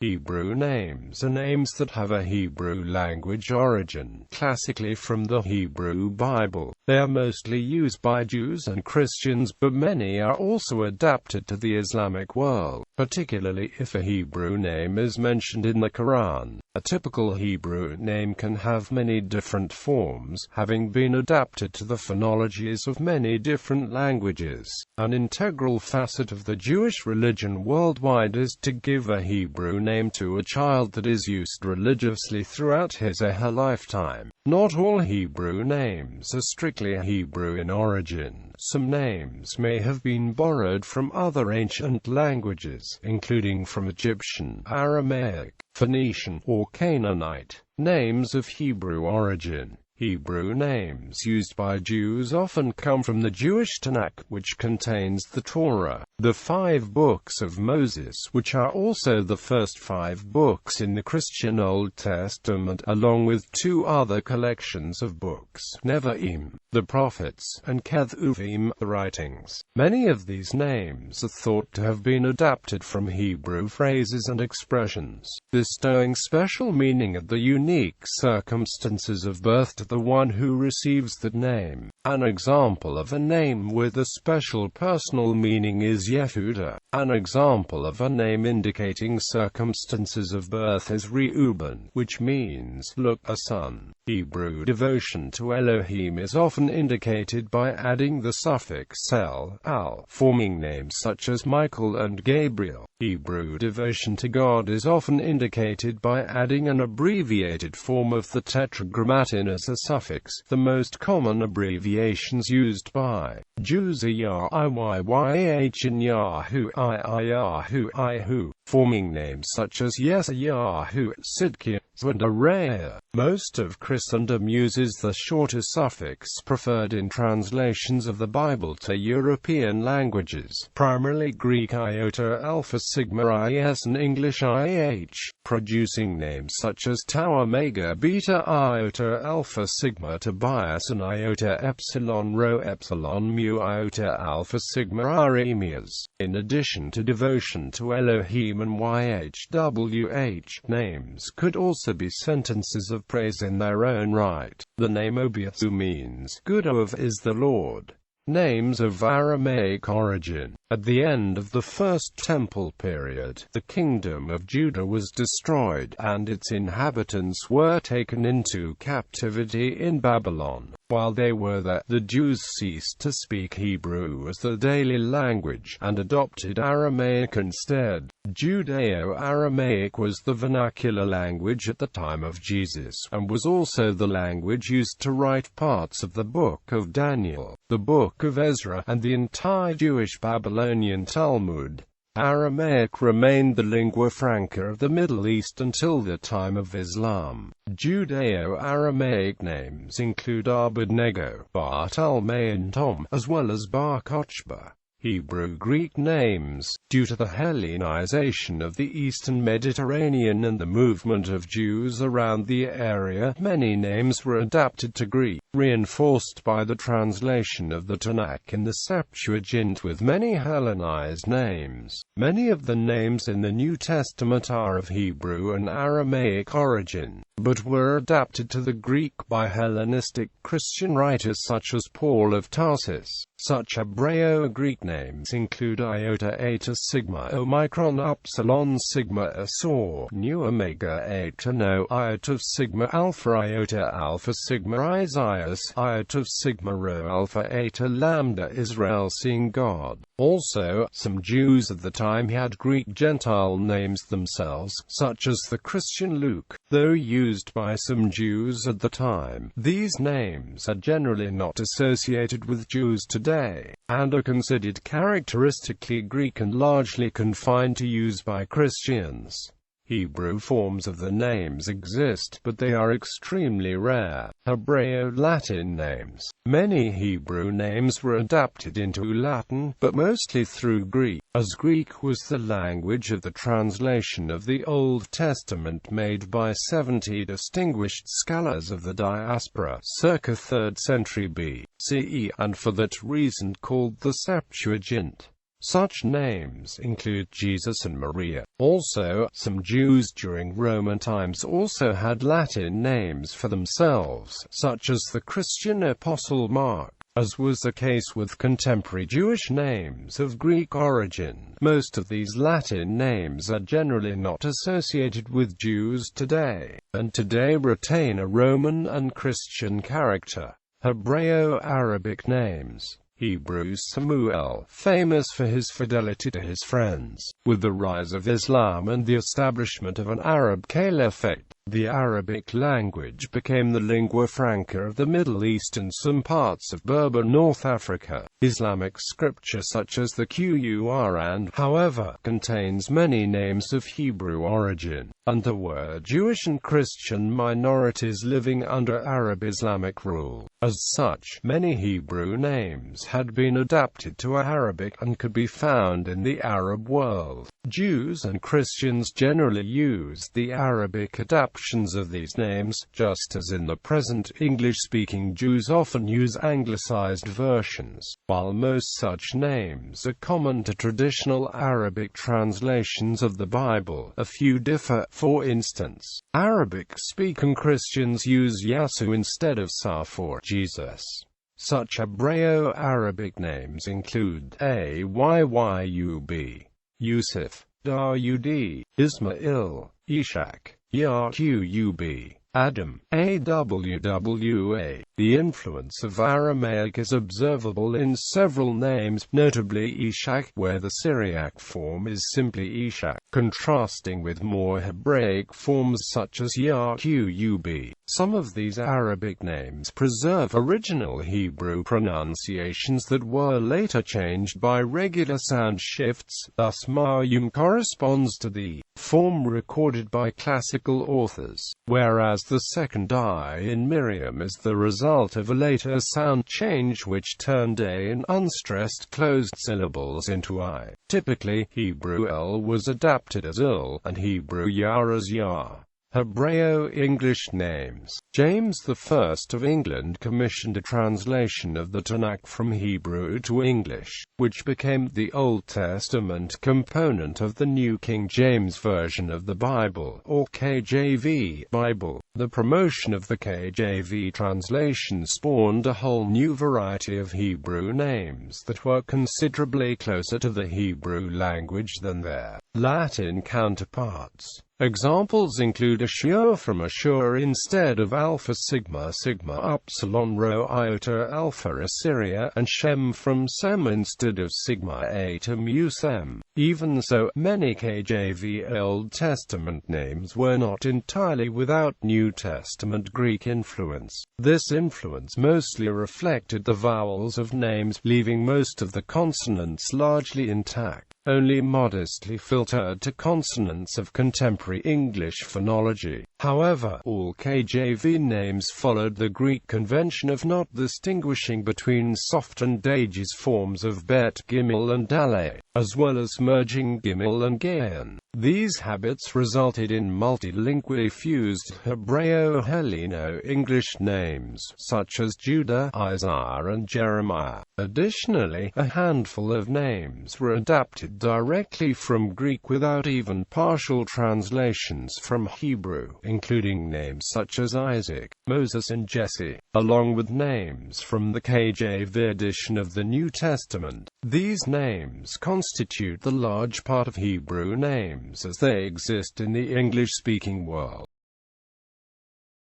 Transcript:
Hebrew names are names that have a Hebrew language origin, classically from the Hebrew Bible. They are mostly used by Jews and Christians, but many are also adapted to the Islamic world, particularly if a Hebrew name is mentioned in the Qur'an. A typical Hebrew name can have many different forms, having been adapted to the phonologies of many different languages. An integral facet of the Jewish religion worldwide is to give a Hebrew name to a child that is used religiously throughout his or her lifetime. Not all Hebrew names are strictly Hebrew in origin. Some names may have been borrowed from other ancient languages, including from Egyptian, Aramaic, Phoenician, or Canaanite. Names of Hebrew origin. Hebrew names used by Jews often come from the Jewish Tanakh, which contains the Torah, the 5 books of Moses, which are also the first 5 books in the Christian Old Testament, along with 2 other collections of books, Nevi'im, the prophets, and Ketuvim, the writings. Many of these names are thought to have been adapted from Hebrew phrases and expressions, bestowing special meaning at the unique circumstances of birth to the one who receives that name. An example of a name with a special personal meaning is Yehuda. An example of a name indicating circumstances of birth is Reuben, which means, look, a son. Hebrew devotion to Elohim is often indicated by adding the suffix el, al, forming names such as Michael and Gabriel. Hebrew devotion to God is often indicated by adding an abbreviated form of the tetragrammaton as a suffix. The most common abbreviations used by Jews are Yah, Iyyh, and Yahu, Yahu, Ihu, forming names such as Yeshayahu, Sidkiah, and Araya. Most of Christendom uses the shorter suffix preferred in translations of the Bible to European languages, primarily Greek iota alpha sigma is and English IH, producing names such as tau omega beta iota alpha sigma Tobias and iota epsilon rho epsilon mu iota alpha sigma Aremias. In addition to devotion to Elohim and YHWH, names could also be sentences of praise in their own right. The name Obiasu means, good of is the Lord. Names of Aramaic origin. At the end of the First Temple period, the kingdom of Judah was destroyed, and its inhabitants were taken into captivity in Babylon. While they were there, the Jews ceased to speak Hebrew as the daily language, and adopted Aramaic instead. Judeo-Aramaic was the vernacular language at the time of Jesus, and was also the language used to write parts of the Book of Daniel, the Book of Ezra, and the entire Jewish Babylonian Talmud. Aramaic remained the lingua franca of the Middle East until the time of Islam. Judeo-Aramaic names include Abednego, Bartalmai and Tom, as well as Bar Kochba. Hebrew-Greek names. Due to the Hellenization of the Eastern Mediterranean and the movement of Jews around the area, many names were adapted to Greek, reinforced by the translation of the Tanakh in the Septuagint with many Hellenized names. Many of the names in the New Testament are of Hebrew and Aramaic origin, but were adapted to the Greek by Hellenistic Christian writers such as Paul of Tarsus. Such Hebreo-Greek names include iota eta sigma omicron upsilon sigma asor, nu omega eta no iota sigma alpha iota alpha sigma Isaias, iota sigma rho alpha eta lambda Israel seeing God. Also, some Jews of the time had Greek Gentile names themselves, such as the Christian Luke. Though used by some Jews at the time, these names are generally not associated with Jews today, and are considered characteristically Greek and largely confined to use by Christians. Hebrew forms of the names exist, but they are extremely rare. Hebreo-Latin names. Many Hebrew names were adapted into Latin, but mostly through Greek, as Greek was the language of the translation of the Old Testament made by 70 distinguished scholars of the diaspora, circa 3rd century B.C., and for that reason called the Septuagint. Such names include Jesus and Maria. Also, some Jews during Roman times also had Latin names for themselves, such as the Christian apostle Mark, as was the case with contemporary Jewish names of Greek origin. Most of these Latin names are generally not associated with Jews today, and today retain a Roman and Christian character. Hebreo-Arabic names. Hebrew Samuel, famous for his fidelity to his friends. With the rise of Islam and the establishment of an Arab caliphate, the Arabic language became the lingua franca of the Middle East and some parts of Berber North Africa. Islamic scripture such as the Qur'an, however, contains many names of Hebrew origin, and there were Jewish and Christian minorities living under Arab Islamic rule. As such, many Hebrew names had been adapted to Arabic and could be found in the Arab world. Jews and Christians generally used the Arabic adaptations of these names, just as in the present English-speaking Jews often use anglicized versions. While most such names are common to traditional Arabic translations of the Bible, a few differ. For instance, Arabic-speaking Christians use Yasu instead of Sa for Jesus. Such Hebreo-Arabic names include Ayyub, Yusuf, Daud, Ismail, Ishaq, Yaqub, Adam, Awwa. The influence of Aramaic is observable in several names, notably Ishaq, where the Syriac form is simply Ishaq, contrasting with more Hebraic forms such as Yaqub. Some of these Arabic names preserve original Hebrew pronunciations that were later changed by regular sound shifts, thus Maryam corresponds to the form recorded by classical authors, whereas the second I in Miriam is the result of a later sound change which turned A in unstressed closed syllables into I. Typically, Hebrew L was adapted as Il, and Hebrew Ya as Ya. Hebreo-English names. James I of England commissioned a translation of the Tanakh from Hebrew to English, which became the Old Testament component of the New King James Version of the Bible, or KJV Bible. The promotion of the KJV translation spawned a whole new variety of Hebrew names that were considerably closer to the Hebrew language than their Latin counterparts. Examples include Ashur from Ashur instead of Alpha Sigma Sigma Upsilon Rho Iota Alpha Assyria, and Shem from Sem instead of Sigma Eta Mu Sem. Even so, many KJV Old Testament names were not entirely without New Testament Greek influence. This influence mostly reflected the vowels of names, leaving most of the consonants largely intact, only modestly filtered to consonants of contemporary English phonology. However, all KJV names followed the Greek convention of not distinguishing between soft and aegis forms of Bet, Gimel and Dalet, as well as merging Gimel and Gaon. These habits resulted in multilingually fused Hebreo-Helleno-English names, such as Judah, Isaiah and Jeremiah. Additionally, a handful of names were adapted directly from Greek without even partial translations from Hebrew, including names such as Isaac, Moses and Jesse, along with names from the KJV edition of the New Testament. These names constitute the large part of Hebrew names as they exist in the English-speaking world.